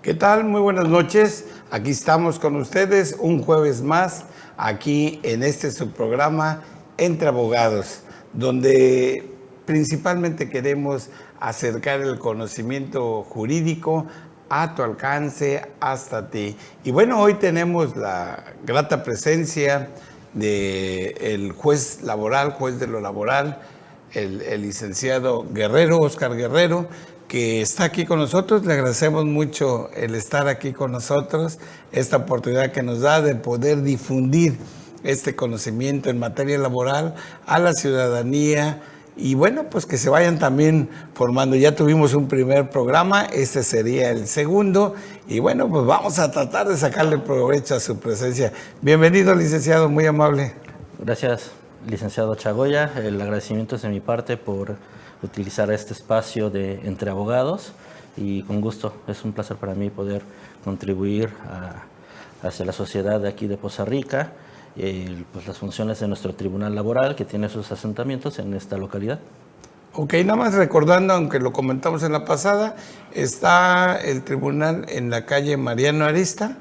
¿Qué tal? Muy buenas noches. Aquí estamos con ustedes un jueves más, aquí en este subprograma Entre Abogados, donde principalmente queremos acercar el conocimiento jurídico a tu alcance, hasta ti. Y bueno, hoy tenemos la grata presencia del juez laboral, juez de lo laboral, el licenciado Guerrero, Óscar Guerrero, que está aquí con nosotros. Le agradecemos mucho el estar aquí con nosotros, esta oportunidad que nos da de poder difundir este conocimiento en materia laboral a la ciudadanía y bueno, pues que se vayan también formando. Ya tuvimos un primer programa, este sería el segundo y bueno, pues vamos a tratar de sacarle provecho a su presencia. Bienvenido, licenciado, muy amable. Gracias, licenciado Chagoya. El agradecimiento es de mi parte por utilizar este espacio de Entre Abogados y con gusto, es un placer para mí poder contribuir hacia la sociedad de aquí de Poza Rica, pues las funciones de nuestro Tribunal Laboral que tiene sus asentamientos en esta localidad. Ok, nada más recordando, aunque lo comentamos en la pasada, está el tribunal en la calle Mariano Arista,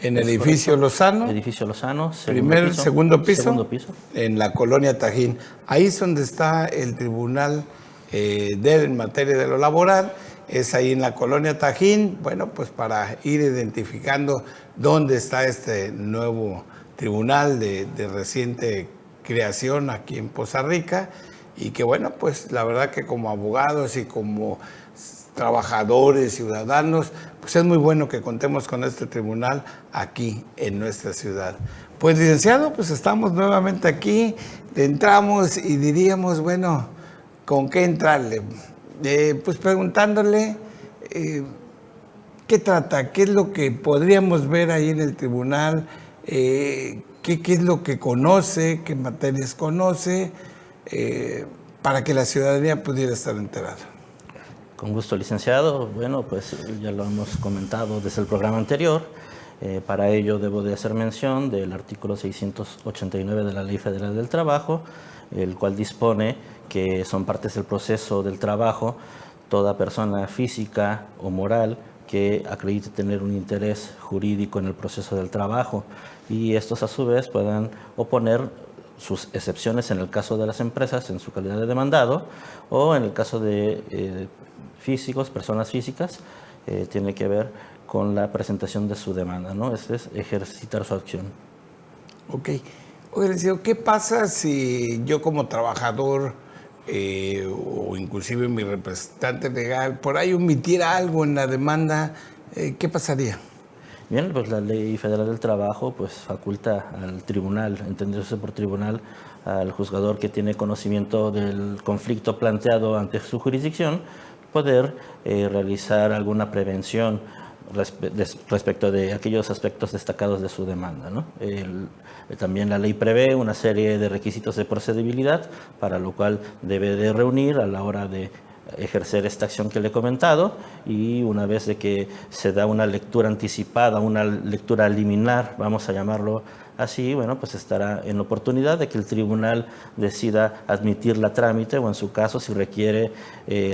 en el edificio Lozano. Edificio Lozano, segundo piso, segundo piso, en la colonia Tajín. Ahí es donde está el tribunal en materia de lo laboral, es ahí en la colonia Tajín. Bueno, pues para ir identificando dónde está este nuevo tribunal de reciente creación aquí en Poza Rica, y que bueno, pues la verdad que como abogados y como trabajadores, ciudadanos, pues es muy bueno que contemos con este tribunal aquí en nuestra ciudad. Pues licenciado, pues estamos nuevamente aquí, entramos y diríamos, bueno, ¿con qué entrarle? Pues preguntándole qué trata, qué es lo que podríamos ver ahí en el tribunal, qué es lo que conoce, qué materias conoce, para que la ciudadanía pudiera estar enterada. Con gusto, licenciado. Bueno, pues ya lo hemos comentado desde el programa anterior. Para ello debo de hacer mención del artículo 689 de la Ley Federal del Trabajo, el cual dispone que son partes del proceso del trabajo toda persona física o moral que acredite tener un interés jurídico en el proceso del trabajo, y estos a su vez puedan oponer sus excepciones en el caso de las empresas en su calidad de demandado, o en el caso de físicos, personas físicas, tiene que ver con la presentación de su demanda, ¿no? Es ejercitar su acción. Ok. Oye, licenciado, ¿qué pasa si yo como trabajador o inclusive mi representante legal por ahí omitiera algo en la demanda? ¿Qué pasaría? Bien, pues la Ley Federal del Trabajo pues faculta al tribunal, entendiéndose por tribunal, al juzgador que tiene conocimiento del conflicto planteado ante su jurisdicción, poder realizar alguna prevención respecto de aquellos aspectos destacados de su demanda, ¿no? También la ley prevé una serie de requisitos de procedibilidad, para lo cual debe de reunir a la hora de ejercer esta acción que le he comentado, y una vez de que se da una lectura anticipada, una lectura liminar, vamos a llamarlo así, bueno, pues estará en oportunidad de que el tribunal decida admitirla a trámite, o en su caso, si requiere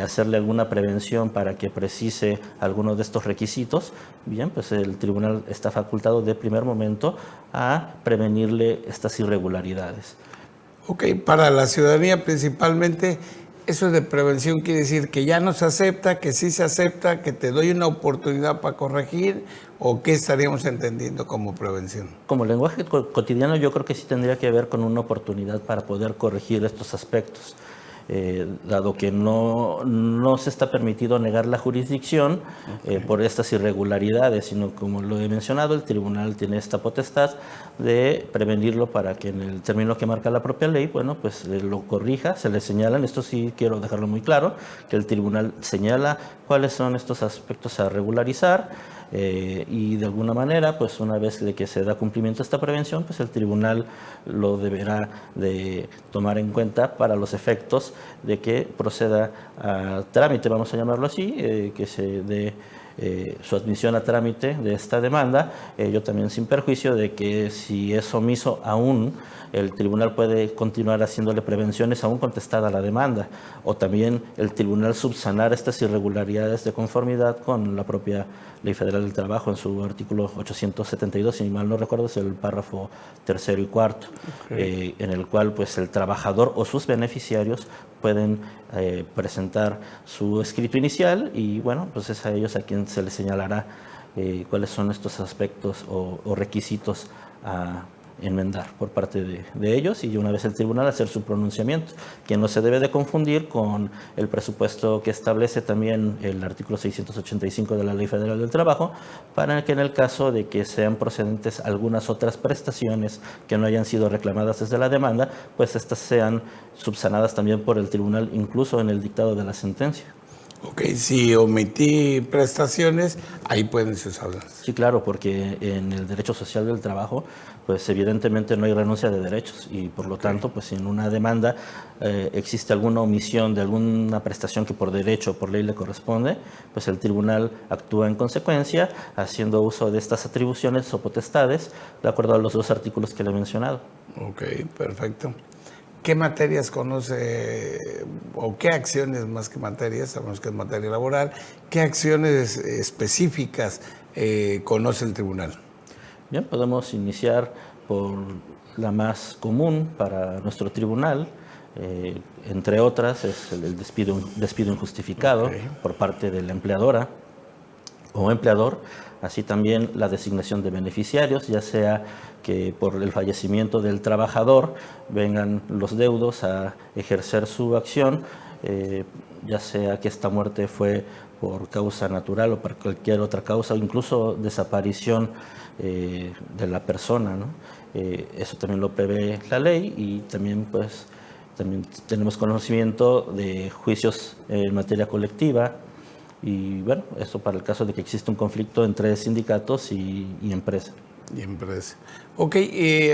hacerle alguna prevención para que precise alguno de estos requisitos, bien, pues el tribunal está facultado de primer momento a prevenirle estas irregularidades. Ok, para la ciudadanía principalmente, eso de prevención quiere decir que ya no se acepta, que sí se acepta, que te doy una oportunidad para corregir, ¿o qué estaríamos entendiendo como prevención? Como lenguaje cotidiano, yo creo que sí tendría que ver con una oportunidad para poder corregir estos aspectos. Dado que no se está permitido negar la jurisdicción por estas irregularidades, sino, como lo he mencionado, el tribunal tiene esta potestad de prevenirlo para que en el término que marca la propia ley, bueno, pues lo corrija, se le señalan, esto sí quiero dejarlo muy claro, que el tribunal señala cuáles son estos aspectos a regularizar, y de alguna manera, pues una vez de que se da cumplimiento a esta prevención, pues el tribunal lo deberá de tomar en cuenta para los efectos de que proceda a trámite, vamos a llamarlo así, que se dé su admisión a trámite de esta demanda, ello también sin perjuicio de que si es omiso aún, el tribunal puede continuar haciéndole prevenciones aún contestada la demanda, o también el tribunal subsanar estas irregularidades de conformidad con la propia Ley Federal del Trabajo en su artículo 872, si mal no recuerdo, es el párrafo tercero y cuarto, en el cual pues el trabajador o sus beneficiarios pueden presentar su escrito inicial y bueno, pues es a ellos a quien se les señalará cuáles son estos aspectos o requisitos a enmendar por parte de ellos y una vez el tribunal hacer su pronunciamiento, que no se debe de confundir con el presupuesto que establece también el artículo 685 de la Ley Federal del Trabajo, para que en el caso de que sean procedentes algunas otras prestaciones que no hayan sido reclamadas desde la demanda, pues estas sean subsanadas también por el tribunal, incluso en el dictado de la sentencia. Ok, si omití prestaciones, ahí pueden ser usadas. Sí, claro, porque en el derecho social del trabajo, pues evidentemente no hay renuncia de derechos y por lo tanto, pues si en una demanda existe alguna omisión de alguna prestación que por derecho o por ley le corresponde, pues el tribunal actúa en consecuencia haciendo uso de estas atribuciones o potestades de acuerdo a los dos artículos que le he mencionado. Ok, perfecto. ¿Qué materias conoce o qué acciones, más que materias, sabemos que es materia laboral, qué acciones específicas conoce el tribunal? Bien, podemos iniciar por la más común para nuestro tribunal, entre otras es el despido injustificado por parte de la empleadora o empleador, así también la designación de beneficiarios, ya sea que por el fallecimiento del trabajador vengan los deudos a ejercer su acción, ya sea que esta muerte fue por causa natural o por cualquier otra causa, o incluso desaparición de la persona, ¿no? Eso también lo prevé la ley y también pues también tenemos conocimiento de juicios en materia colectiva y bueno, eso para el caso de que existe un conflicto entre sindicatos y empresa. Y empresa. Ok,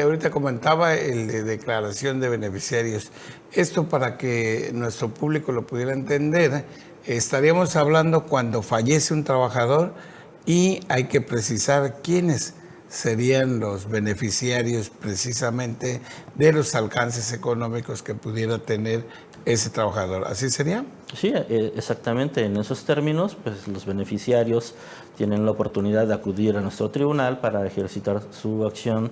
ahorita comentaba el de declaración de beneficiarios. Esto para que nuestro público lo pudiera entender, estaríamos hablando cuando fallece un trabajador y hay que precisar quiénes serían los beneficiarios precisamente de los alcances económicos que pudiera tener ese trabajador. ¿Así sería? Sí, exactamente. En esos términos, pues los beneficiarios tienen la oportunidad de acudir a nuestro tribunal para ejercitar su acción,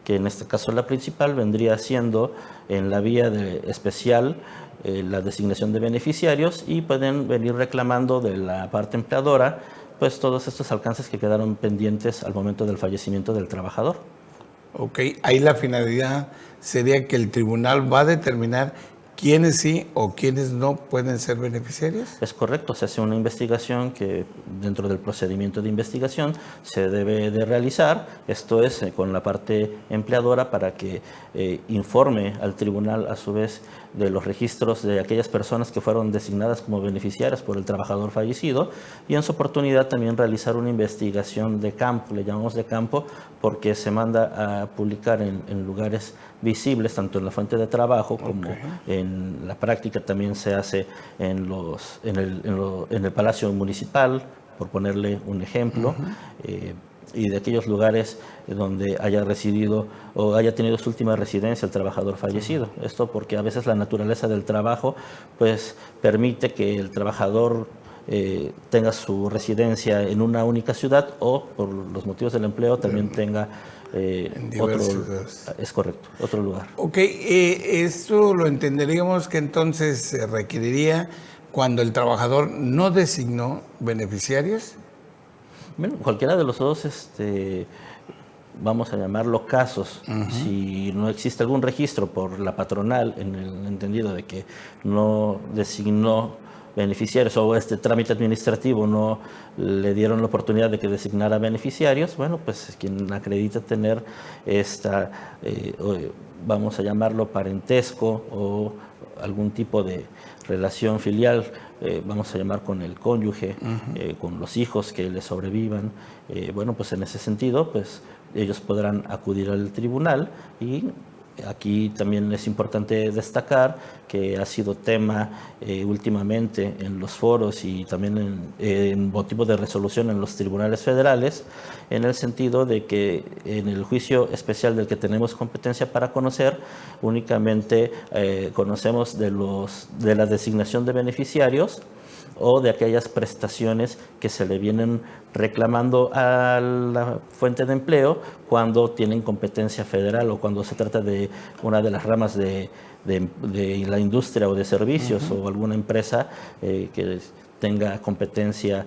que en este caso la principal vendría siendo en la vía especial la designación de beneficiarios y pueden venir reclamando de la parte empleadora pues todos estos alcances que quedaron pendientes al momento del fallecimiento del trabajador. Ok, ahí la finalidad sería que el tribunal va a determinar quiénes sí o quiénes no pueden ser beneficiarios. Es correcto, se hace una investigación que dentro del procedimiento de investigación se debe de realizar, esto es con la parte empleadora para que informe al tribunal a su vez de los registros de aquellas personas que fueron designadas como beneficiarias por el trabajador fallecido y en su oportunidad también realizar una investigación de campo, le llamamos de campo porque se manda a publicar en lugares visibles, tanto en la fuente de trabajo como en la práctica también se hace en el Palacio Municipal, por ponerle un ejemplo, y de aquellos lugares donde haya residido o haya tenido su última residencia el trabajador fallecido. Esto porque a veces la naturaleza del trabajo pues permite que el trabajador tenga su residencia en una única ciudad o por los motivos del empleo también tenga es correcto, otro lugar. Ok, esto lo entenderíamos que entonces se requeriría cuando el trabajador no designó beneficiarios. Bueno, cualquiera de los dos, vamos a llamarlo casos, si no existe algún registro por la patronal en el entendido de que no designó beneficiarios o este trámite administrativo no le dieron la oportunidad de que designara beneficiarios, bueno, pues quien acredita tener vamos a llamarlo parentesco o algún tipo de relación filial, vamos a llamar con el cónyuge, con los hijos que le sobrevivan, bueno, pues en ese sentido, pues ellos podrán acudir al tribunal y Aquí también es importante destacar que ha sido tema últimamente en los foros y también en motivo de resolución en los tribunales federales, en el sentido de que en el juicio especial del que tenemos competencia para conocer, únicamente conocemos de la designación de beneficiarios o de aquellas prestaciones que se le vienen reclamando a la fuente de empleo cuando tienen competencia federal o cuando se trata de una de las ramas de la industria o de servicios o alguna empresa que tenga competencia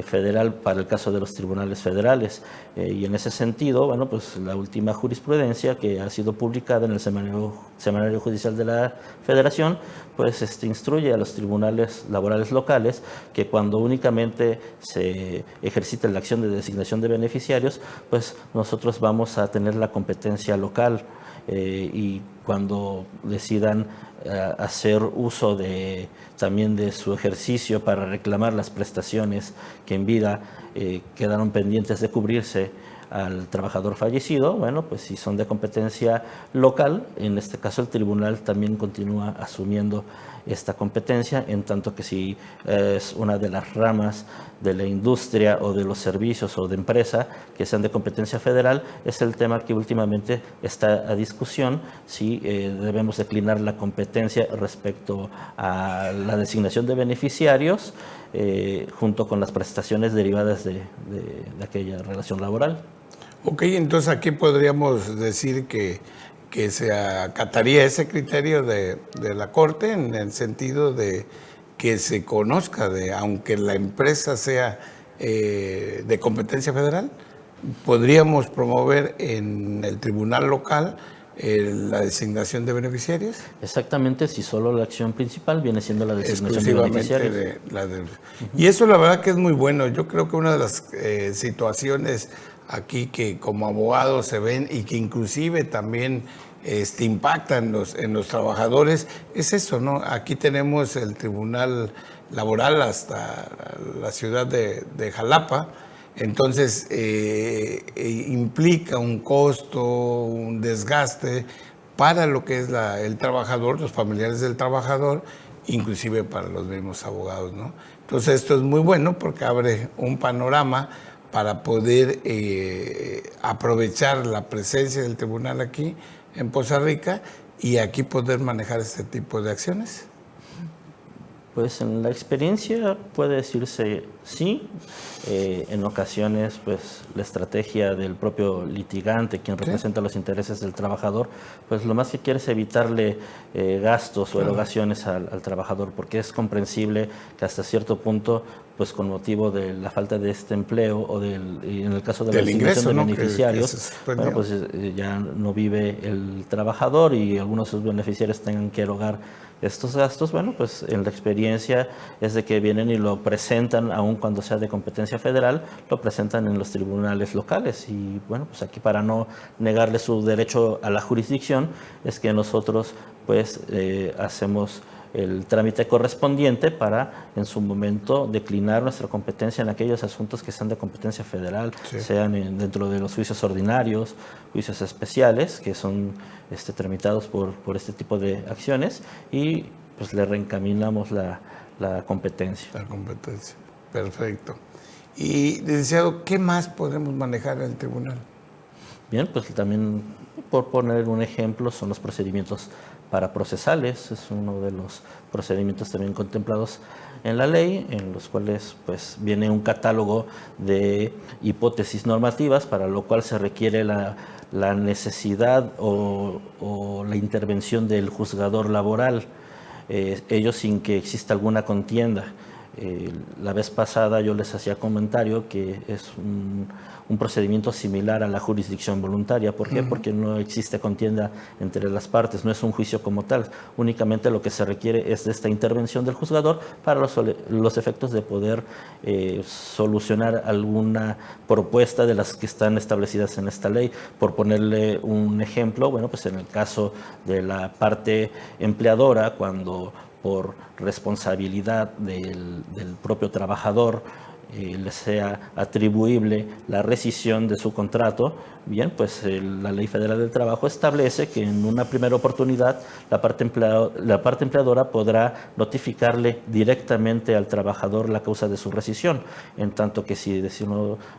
federal para el caso de los tribunales federales. Y en ese sentido, bueno, pues la última jurisprudencia que ha sido publicada en el Semanario Judicial de la Federación, pues instruye a los tribunales laborales locales que cuando únicamente se ejercita la acción de designación de beneficiarios, pues nosotros vamos a tener la competencia local y cuando decidan hacer uso también de su ejercicio para reclamar las prestaciones que en vida quedaron pendientes de cubrirse al trabajador fallecido, bueno, pues si son de competencia local, en este caso el tribunal también continúa asumiendo esta competencia, en tanto que si es una de las ramas de la industria o de los servicios o de empresa que sean de competencia federal, es el tema que últimamente está a discusión, si debemos declinar la competencia respecto a la designación de beneficiarios junto con las prestaciones derivadas de aquella relación laboral. Ok, entonces aquí podríamos decir que se acataría ese criterio de la Corte en el sentido de que se conozca, aunque la empresa sea de competencia federal, podríamos promover en el tribunal local la designación de beneficiarios. Exactamente, si solo la acción principal viene siendo la designación de beneficiarios. Y eso la verdad que es muy bueno. Yo creo que una de las situaciones aquí que como abogados se ven y que inclusive también impactan en los trabajadores es eso, ¿no? Aquí tenemos el Tribunal Laboral hasta la ciudad de Jalapa, entonces implica un costo, un desgaste para lo que es el trabajador, los familiares del trabajador, inclusive para los mismos abogados, ¿no? Entonces esto es muy bueno porque abre un panorama para poder aprovechar la presencia del tribunal aquí en Poza Rica y aquí poder manejar este tipo de acciones. Pues en la experiencia puede decirse sí. En ocasiones, pues la estrategia del propio litigante, quien representa los intereses del trabajador, pues lo más que quiere es evitarle gastos o erogaciones al trabajador, porque es comprensible que hasta cierto punto, pues con motivo de la falta de este empleo y en el caso de la designación de beneficiarios, bueno, pues ya no vive el trabajador y algunos de sus beneficiarios tengan que erogar estos gastos. Bueno, pues en la experiencia es de que vienen y lo presentan, aun cuando sea de competencia federal, lo presentan en los tribunales locales. Y bueno, pues aquí para no negarle su derecho a la jurisdicción, es que nosotros pues hacemos el trámite correspondiente para en su momento declinar nuestra competencia en aquellos asuntos que sean de competencia federal, sean dentro de los juicios ordinarios, juicios especiales, que son tramitados por este tipo de acciones, y pues le reencaminamos la competencia. La competencia, perfecto. Y, licenciado, ¿qué más podemos manejar en el tribunal? Bien, pues también, por poner un ejemplo, son los procedimientos paraprocesales. Es uno de los procedimientos también contemplados en la ley, en los cuales pues viene un catálogo de hipótesis normativas, para lo cual se requiere la necesidad o la intervención del juzgador laboral, ello sin que exista alguna contienda. La vez pasada yo les hacía comentario que es un procedimiento similar a la jurisdicción voluntaria. ¿Por qué? Porque no existe contienda entre las partes, no es un juicio como tal. Únicamente lo que se requiere es de esta intervención del juzgador para los efectos de poder solucionar alguna propuesta de las que están establecidas en esta ley. Por ponerle un ejemplo, bueno, pues en el caso de la parte empleadora, cuando por responsabilidad del propio trabajador le sea atribuible la rescisión de su contrato, bien, pues la Ley Federal del Trabajo establece que en una primera oportunidad la parte empleadora podrá notificarle directamente al trabajador la causa de su rescisión, en tanto que si decide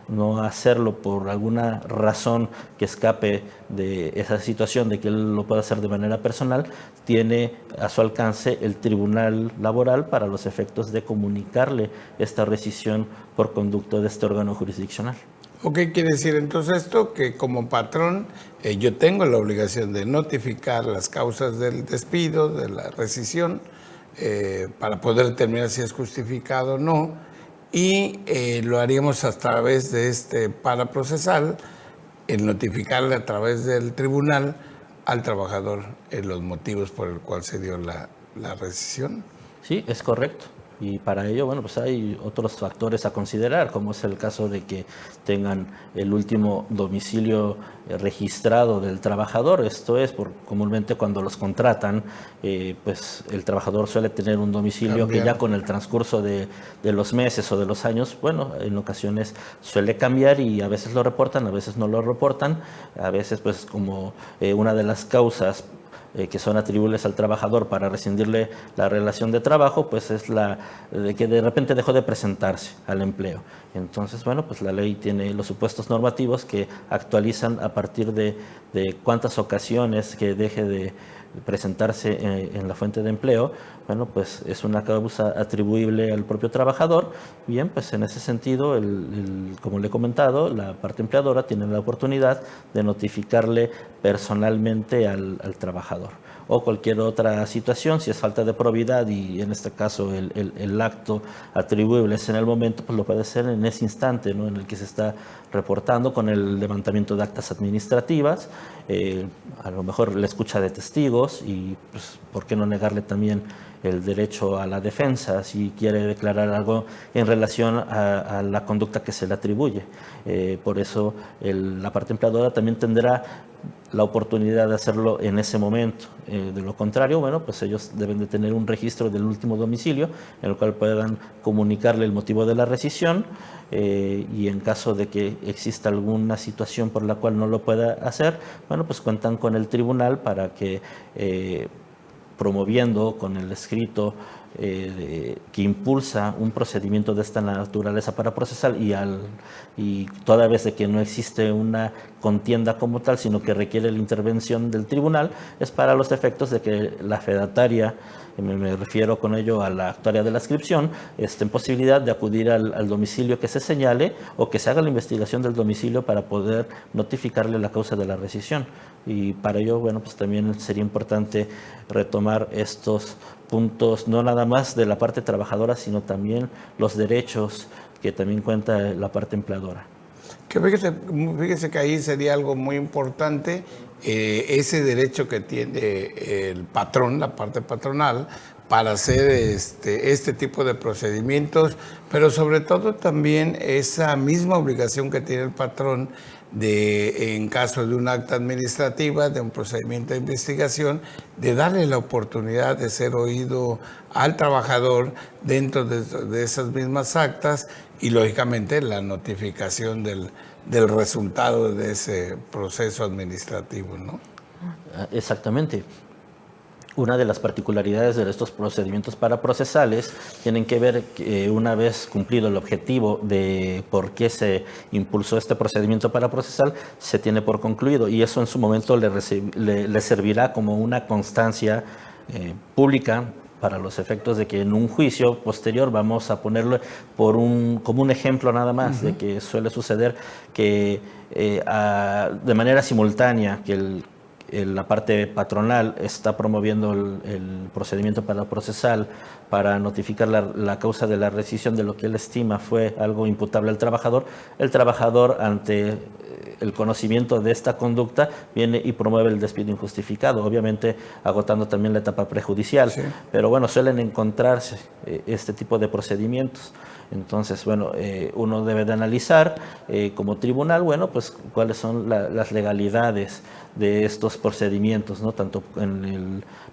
no hacerlo por alguna razón que escape de esa situación de que él lo pueda hacer de manera personal, tiene a su alcance el Tribunal Laboral para los efectos de comunicarle esta rescisión por conducto de este órgano jurisdiccional. ¿Qué quiere decir entonces esto? Que como patrón yo tengo la obligación de notificar las causas del despido, de la rescisión, para poder determinar si es justificado o no, y lo haríamos a través de este paraprocesal, el notificarle a través del tribunal al trabajador los motivos por el cual se dio la rescisión. Sí, es correcto. Y para ello, bueno, pues hay otros factores a considerar, como es el caso de que tengan el último domicilio registrado del trabajador. Esto es, comúnmente cuando los contratan, pues el trabajador suele tener un domicilio que ya con el transcurso de los meses o de los años, bueno, en ocasiones suele cambiar y a veces lo reportan, a veces no lo reportan. A veces, pues como una de las causas que son atribuibles al trabajador para rescindirle la relación de trabajo, pues es la de que de repente dejó de presentarse al empleo. Entonces, bueno, pues la ley tiene los supuestos normativos que actualizan a partir de cuántas ocasiones que deje de presentarse en la fuente de empleo. Bueno, pues es una causa atribuible al propio trabajador. Bien, pues en ese sentido, como le he comentado, la parte empleadora tiene la oportunidad de notificarle personalmente al trabajador. O cualquier otra situación, si es falta de probidad y en este caso el acto atribuible es en el momento, pues lo puede ser en ese instante, ¿no?, en el que se está reportando, con el levantamiento de actas administrativas, a lo mejor la escucha de testigos y pues por qué no negarle también el derecho a la defensa si quiere declarar algo en relación a la conducta que se le atribuye. Por eso la parte empleadora también tendrá la oportunidad de hacerlo en ese momento. De lo contrario, bueno, pues ellos deben de tener un registro del último domicilio en el cual puedan comunicarle el motivo de la rescisión, y en caso de que exista alguna situación por la cual no lo pueda hacer, bueno, pues cuentan con el tribunal para que promoviendo con el escrito que impulsa un procedimiento de esta naturaleza para procesar y toda vez de que no existe una contienda como tal, sino que requiere la intervención del tribunal, es para los efectos de que la fedataria, me refiero con ello a la actuaria de la inscripción, esté en posibilidad de acudir al domicilio que se señale o que se haga la investigación del domicilio para poder notificarle la causa de la rescisión. Y para ello, bueno, pues también sería importante retomar estos puntos, no nada más de la parte trabajadora, sino también los derechos que también cuenta la parte empleadora. Que fíjese que ahí sería algo muy importante, ese derecho que tiene el patrón, la parte patronal, para hacer este tipo de procedimientos, pero sobre todo también esa misma obligación que tiene el patrón en caso de un acta administrativa, de un procedimiento de investigación, de darle la oportunidad de ser oído al trabajador dentro de esas mismas actas y lógicamente la notificación del resultado de ese proceso administrativo, ¿no? Exactamente. Una de las particularidades de estos procedimientos paraprocesales tienen que ver que una vez cumplido el objetivo de por qué se impulsó este procedimiento paraprocesal, se tiene por concluido y eso en su momento le servirá como una constancia pública para los efectos de que en un juicio posterior, vamos a ponerlo como un ejemplo nada más, de que suele suceder que de manera simultánea que la parte patronal está promoviendo el procedimiento paraprocesal para notificar la causa de la rescisión de lo que él estima fue algo imputable al trabajador. El trabajador, ante el conocimiento de esta conducta, viene y promueve el despido injustificado, obviamente agotando también la etapa prejudicial. Sí. Pero bueno, suelen encontrarse este tipo de procedimientos. Entonces, bueno, uno debe de analizar como tribunal, bueno, pues cuáles son las legalidades de estos los procedimientos, ¿no? Tanto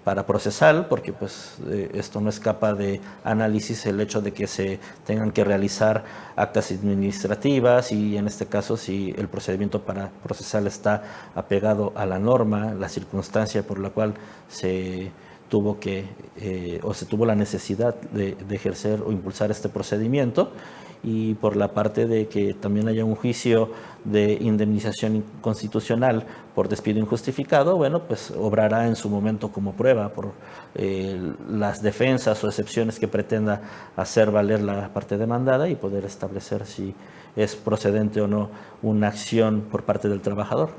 para procesal, porque pues esto no escapa de análisis el hecho de que se tengan que realizar actas administrativas y en este caso si el procedimiento para procesal está apegado a la norma, la circunstancia por la cual se tuvo o se tuvo la necesidad de ejercer o impulsar este procedimiento, y por la parte de que también haya un juicio de indemnización constitucional por despido injustificado, bueno, pues obrará en su momento como prueba por las defensas o excepciones que pretenda hacer valer la parte demandada y poder establecer si es procedente o no una acción por parte del trabajador.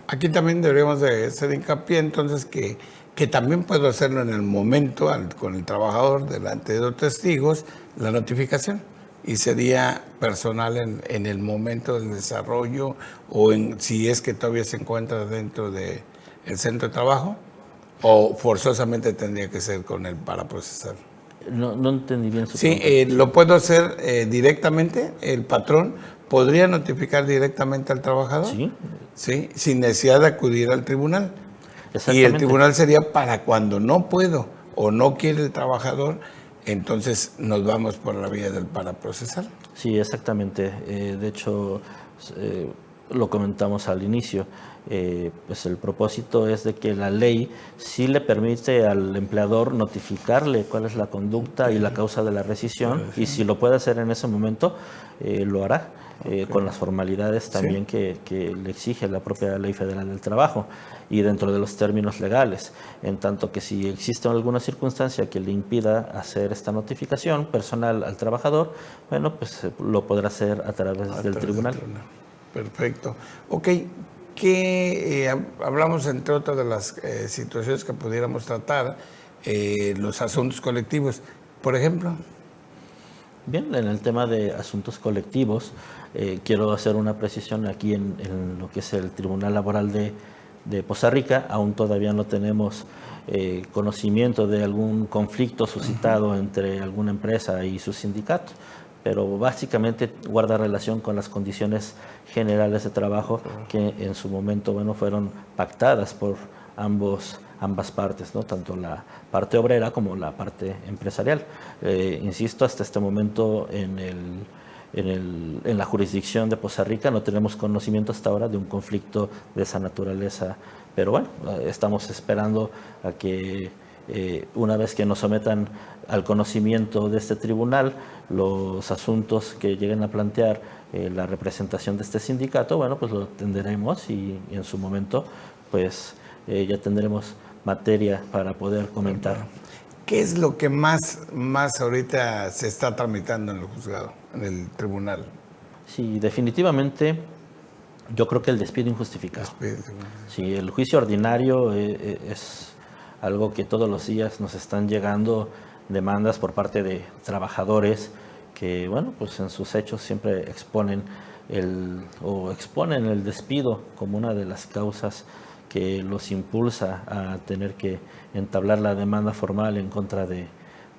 Aquí también deberíamos de hacer hincapié entonces que también puedo hacerlo en el momento con el trabajador delante de los testigos, la notificación. Y sería personal en el momento del desarrollo o si es que todavía se encuentra dentro del centro de trabajo, o forzosamente tendría que ser con él para procesar. No entendí bien su pregunta. Sí, lo puedo hacer directamente, el patrón podría notificar directamente al trabajador, sí, sin necesidad de acudir al tribunal. Y el tribunal sería para cuando no puedo o no quiere el trabajador, entonces nos vamos por la vía del paraprocesal. Sí, exactamente. De hecho, lo comentamos al inicio. Pues el propósito es de que la ley sí le permite al empleador notificarle cuál es la conducta y la causa de la rescisión, y si lo puede hacer en ese momento, lo hará. Con las formalidades también que le exige la propia Ley Federal del Trabajo y dentro de los términos legales, en tanto que si existe alguna circunstancia que le impida hacer esta notificación personal al trabajador, bueno, pues lo podrá hacer a través del tribunal. Perfecto. Ok, hablamos entre otras de las situaciones que pudiéramos tratar, los asuntos colectivos, por ejemplo. Bien, en el tema de asuntos colectivos, quiero hacer una precisión aquí en lo que es el Tribunal Laboral de Poza Rica. Aún todavía no tenemos conocimiento de algún conflicto suscitado entre alguna empresa y su sindicato, pero básicamente guarda relación con las condiciones generales de trabajo que en su momento, bueno, fueron pactadas por ambas partes, ¿no? Tanto la parte obrera como la parte empresarial. Insisto, hasta este momento en la jurisdicción de Poza Rica no tenemos conocimiento hasta ahora de un conflicto de esa naturaleza, pero bueno, estamos esperando a que una vez que nos sometan al conocimiento de este tribunal los asuntos que lleguen a plantear la representación de este sindicato, bueno, pues lo atenderemos y en su momento pues ya tendremos materia para poder comentar. ¿Qué es lo que más ahorita se está tramitando en el juzgado, en el tribunal? Sí, definitivamente yo creo que el despido injustificado. Sí, el juicio ordinario es algo que todos los días nos están llegando demandas por parte de trabajadores que, bueno, pues en sus hechos siempre exponen el despido como una de las causas que los impulsa a tener que entablar la demanda formal en contra del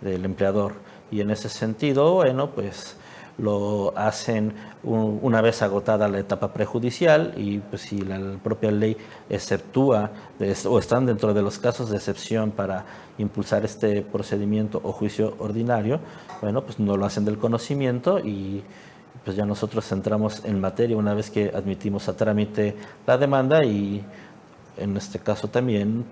empleador. Y en ese sentido, bueno, pues lo hacen una vez agotada la etapa prejudicial y pues si la propia ley exceptúa o están dentro de los casos de excepción para impulsar este procedimiento o juicio ordinario, bueno, pues no lo hacen del conocimiento y pues ya nosotros entramos en materia una vez que admitimos a trámite la demanda y en este caso también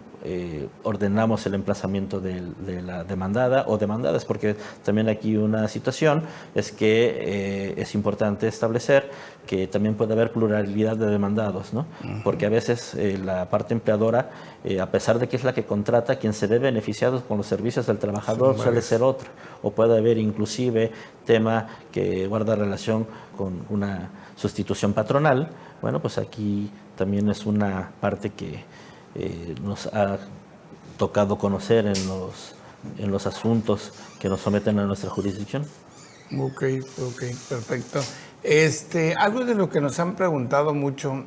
ordenamos el emplazamiento de la demandada o demandadas, porque también aquí una situación es que es importante establecer que también puede haber pluralidad de demandados, ¿no? Porque a veces la parte empleadora, a pesar de que es la que contrata, quien se ve beneficiado con los servicios del trabajador suele ser otro, o puede haber inclusive tema que guarda relación con una sustitución patronal. Bueno, pues aquí también es una parte que nos ha tocado conocer en los asuntos que nos someten a nuestra jurisdicción. Ok, perfecto. Algo de lo que nos han preguntado mucho,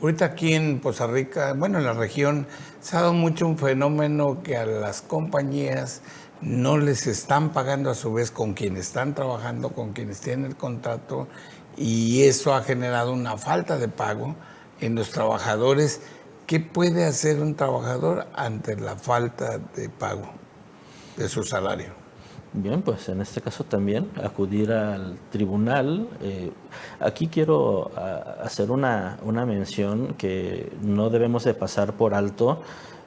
ahorita aquí en Poza Rica, bueno, en la región, se ha dado mucho un fenómeno que a las compañías no les están pagando a su vez con quienes están trabajando, con quienes tienen el contrato, y eso ha generado una falta de pago en los trabajadores ¿qué puede hacer un trabajador ante la falta de pago de su salario? Bien, pues en este caso también acudir al tribunal. Aquí quiero hacer una mención que no debemos de pasar por alto.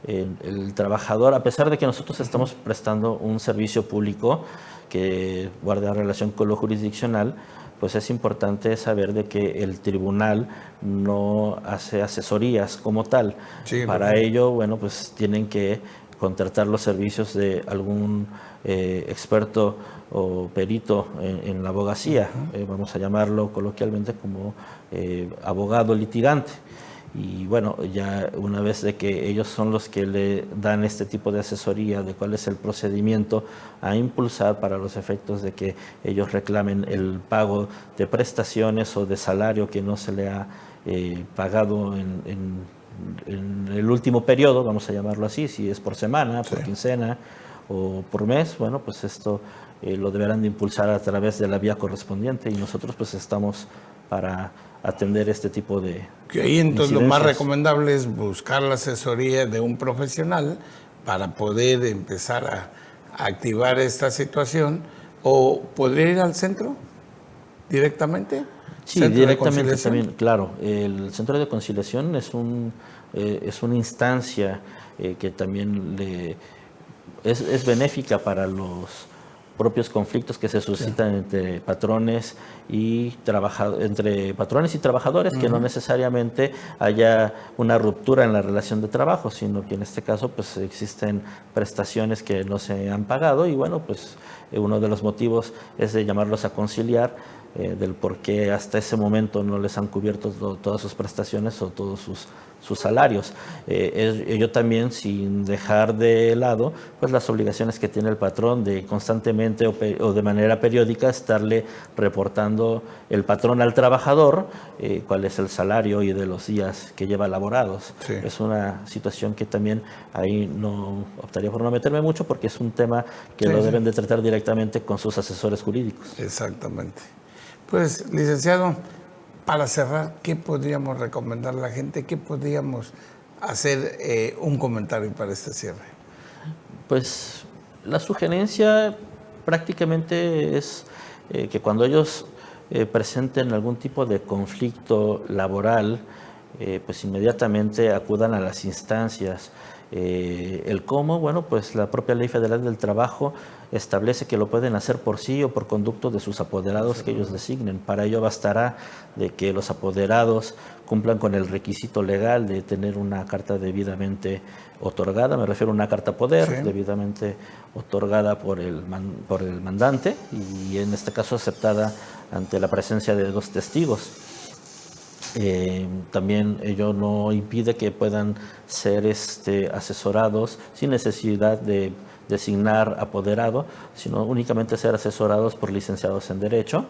El trabajador, a pesar de que nosotros estamos prestando un servicio público que guarda relación con lo jurisdiccional, pues es importante saber de que el tribunal no hace asesorías como tal. Sí, Para ello, bueno, pues tienen que contratar los servicios de algún experto o perito en la abogacía, vamos a llamarlo coloquialmente como abogado litigante. Y bueno, ya una vez de que ellos son los que le dan este tipo de asesoría de cuál es el procedimiento a impulsar para los efectos de que ellos reclamen el pago de prestaciones o de salario que no se le ha pagado en el último periodo, vamos a llamarlo así, si es por semana, por quincena o por mes, bueno, pues esto lo deberán de impulsar a través de la vía correspondiente y nosotros pues estamos para atender este tipo de que ahí entonces lo más incidencias. recomendable es buscar la asesoría de un profesional para poder empezar a activar esta situación, o podría ir al centro directamente. Sí, ¿Centro de directamente conciliación? también, claro. El centro de conciliación es una instancia que también es benéfica para los propios conflictos que se suscitan entre patrones y trabajadores, que no necesariamente haya una ruptura en la relación de trabajo, sino que en este caso pues existen prestaciones que no se han pagado y bueno, pues uno de los motivos es de llamarlos a conciliar del por qué hasta ese momento no les han cubierto todas sus prestaciones o todos sus salarios. Ello también sin dejar de lado pues las obligaciones que tiene el patrón de constantemente o de manera periódica estarle reportando el patrón al trabajador cuál es el salario y de los días que lleva laborados. Sí. Es una situación que también ahí no optaría por no meterme mucho porque es un tema que Sí, lo sí. deben de tratar directamente con sus asesores jurídicos. Exactamente. Pues, licenciado, para cerrar, ¿qué podríamos recomendar a la gente? ¿Qué podríamos hacer un comentario para este cierre? Pues la sugerencia prácticamente es que cuando ellos presenten algún tipo de conflicto laboral, pues inmediatamente acudan a las instancias. El cómo, bueno, pues la propia Ley Federal del Trabajo establece que lo pueden hacer por sí o por conducto de sus apoderados que ellos designen. Para ello bastará de que los apoderados cumplan con el requisito legal de tener una carta debidamente otorgada, me refiero a una carta poder, Sí. debidamente otorgada por el mandante y en este caso aceptada ante la presencia de 2 testigos. También ello no impide que puedan ser asesorados sin necesidad de designar apoderado, sino únicamente ser asesorados por licenciados en Derecho.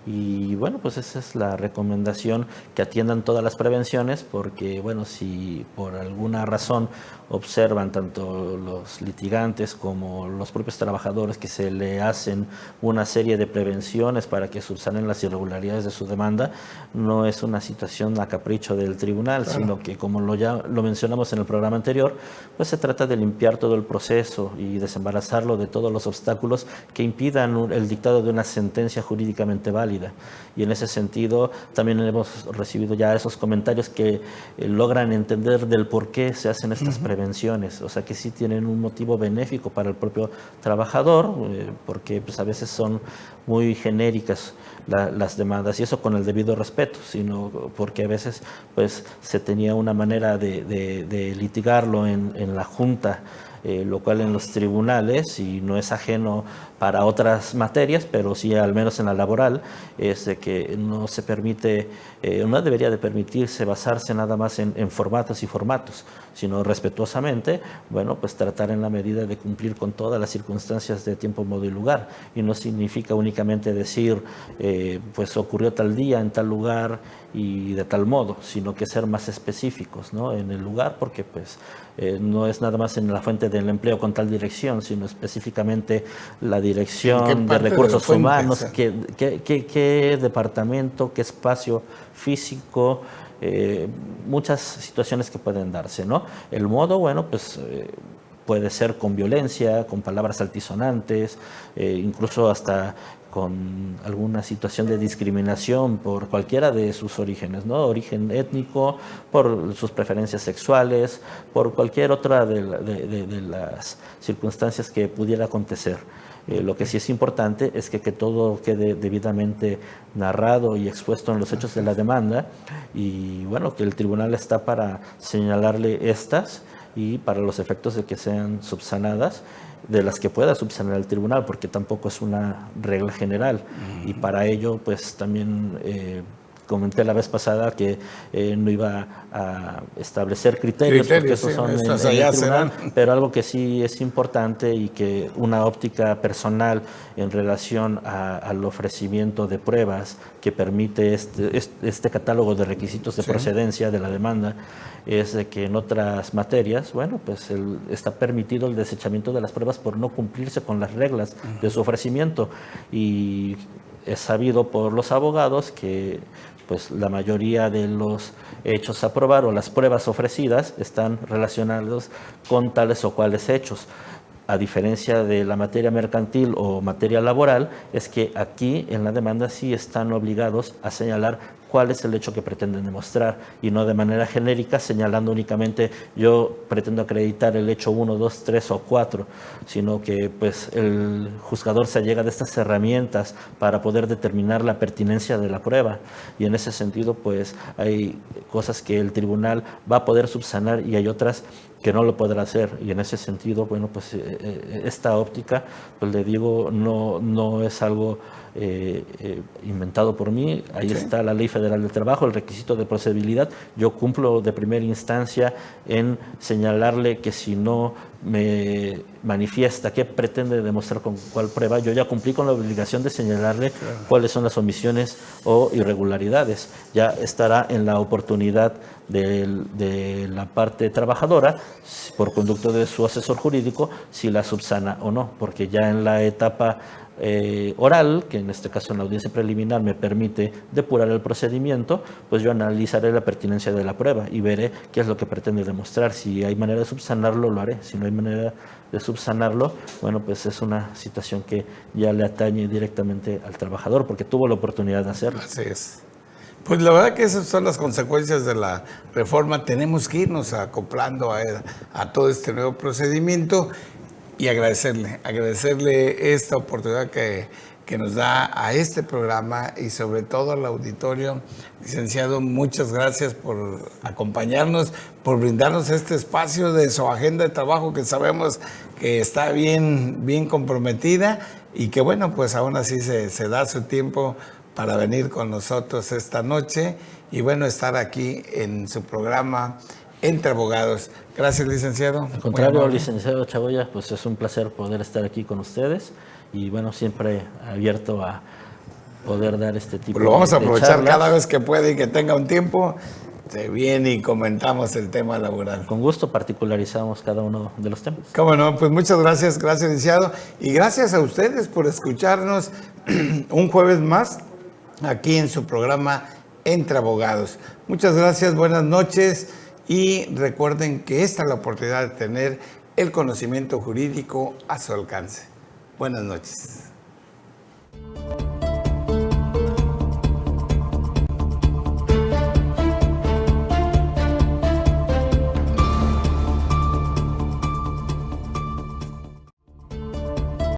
Y bueno, pues esa es la recomendación, que atiendan todas las prevenciones, porque bueno, si por alguna razón observan tanto los litigantes como los propios trabajadores que se le hacen una serie de prevenciones para que subsanen las irregularidades de su demanda, no es una situación a capricho del tribunal, Claro. sino que como ya lo mencionamos en el programa anterior, pues se trata de limpiar todo el proceso y desembarazarlo de todos los obstáculos que impidan el dictado de una sentencia jurídicamente válida. Y en ese sentido también hemos recibido ya esos comentarios que logran entender del por qué se hacen estas prevenciones, o sea que sí tienen un motivo benéfico para el propio trabajador, porque pues a veces son muy genéricas las demandas, y eso con el debido respeto, sino porque a veces pues se tenía una manera de litigarlo en la Junta, lo cual en los tribunales, y no es ajeno para otras materias, pero sí al menos en la laboral, es de que no se permite, no debería de permitirse basarse nada más en formatos y formatos, sino respetuosamente, bueno, pues tratar en la medida de cumplir con todas las circunstancias de tiempo, modo y lugar, y no significa únicamente decir, pues ocurrió tal día, en tal lugar y de tal modo, sino que ser más específicos, ¿no?, en el lugar, porque pues no es nada más en la fuente del empleo con tal dirección, sino específicamente la dirección de recursos humanos, qué departamento, qué espacio físico, muchas situaciones que pueden darse, ¿no? El modo, bueno, pues puede ser con violencia, con palabras altisonantes, incluso hasta con alguna situación de discriminación por cualquiera de sus orígenes, ¿no? Origen étnico, por sus preferencias sexuales, por cualquier otra de las circunstancias que pudiera acontecer. Lo que sí es importante es que todo quede debidamente narrado y expuesto en los hechos de la demanda, y bueno, que el tribunal está para señalarle estas y para los efectos de que sean subsanadas, de las que pueda subsanar el tribunal, porque tampoco es una regla general. Y para ello, pues también comenté la vez pasada que no iba a establecer criterios porque esos son en el tribunal, pero algo que sí es importante y que una óptica personal en relación al ofrecimiento de pruebas que permite este catálogo de requisitos de procedencia de la demanda, es de que en otras materias, bueno, pues está permitido el desechamiento de las pruebas por no cumplirse con las reglas de su ofrecimiento, y es sabido por los abogados que pues la mayoría de los hechos a probar o las pruebas ofrecidas están relacionados con tales o cuales hechos. A diferencia de la materia mercantil o materia laboral, es que aquí en la demanda sí están obligados a señalar cuál es el hecho que pretenden demostrar, y no de manera genérica señalando únicamente yo pretendo acreditar el hecho 1, 2, 3 o 4, sino que pues el juzgador se allega de estas herramientas para poder determinar la pertinencia de la prueba, y en ese sentido pues hay cosas que el tribunal va a poder subsanar y hay otras que no lo podrá hacer, y en ese sentido, bueno, pues esta óptica, pues le digo, no es algo inventado por mí. Ahí está la Ley Federal del Trabajo, el requisito de procedibilidad. Yo cumplo de primera instancia en señalarle que si no me manifiesta qué pretende demostrar con cuál prueba, yo ya cumplí con la obligación de señalarle cuáles son las omisiones o irregularidades. Ya estará en la oportunidad de la parte trabajadora, por conducto de su asesor jurídico, si la subsana o no, porque ya en la etapa oral, que en este caso en la audiencia preliminar me permite depurar el procedimiento, pues yo analizaré la pertinencia de la prueba y veré qué es lo que pretende demostrar. Si hay manera de subsanarlo, lo haré. Si no hay manera de subsanarlo, bueno, pues es una situación que ya le atañe directamente al trabajador, porque tuvo la oportunidad de hacerlo. Así es. Pues la verdad que esas son las consecuencias de la reforma. Tenemos que irnos acoplando a todo este nuevo procedimiento y agradecerle esta oportunidad que nos da a este programa y sobre todo al auditorio. Licenciado, muchas gracias por acompañarnos, por brindarnos este espacio de su agenda de trabajo, que sabemos que está bien comprometida, y que bueno, pues aún así se da su tiempo para venir con nosotros esta noche y bueno, estar aquí en su programa Entre Abogados. Gracias, licenciado. Al contrario, licenciado Chagoya, pues es un placer poder estar aquí con ustedes, y bueno, siempre abierto a poder dar este tipo de charlas. Lo vamos a aprovechar cada vez que puede y que tenga un tiempo, se viene y comentamos el tema laboral. Con gusto particularizamos cada uno de los temas. Cómo no, pues muchas gracias, licenciado, y gracias a ustedes por escucharnos un jueves más aquí en su programa Entre Abogados. Muchas gracias, buenas noches, y recuerden que esta es la oportunidad de tener el conocimiento jurídico a su alcance. Buenas noches.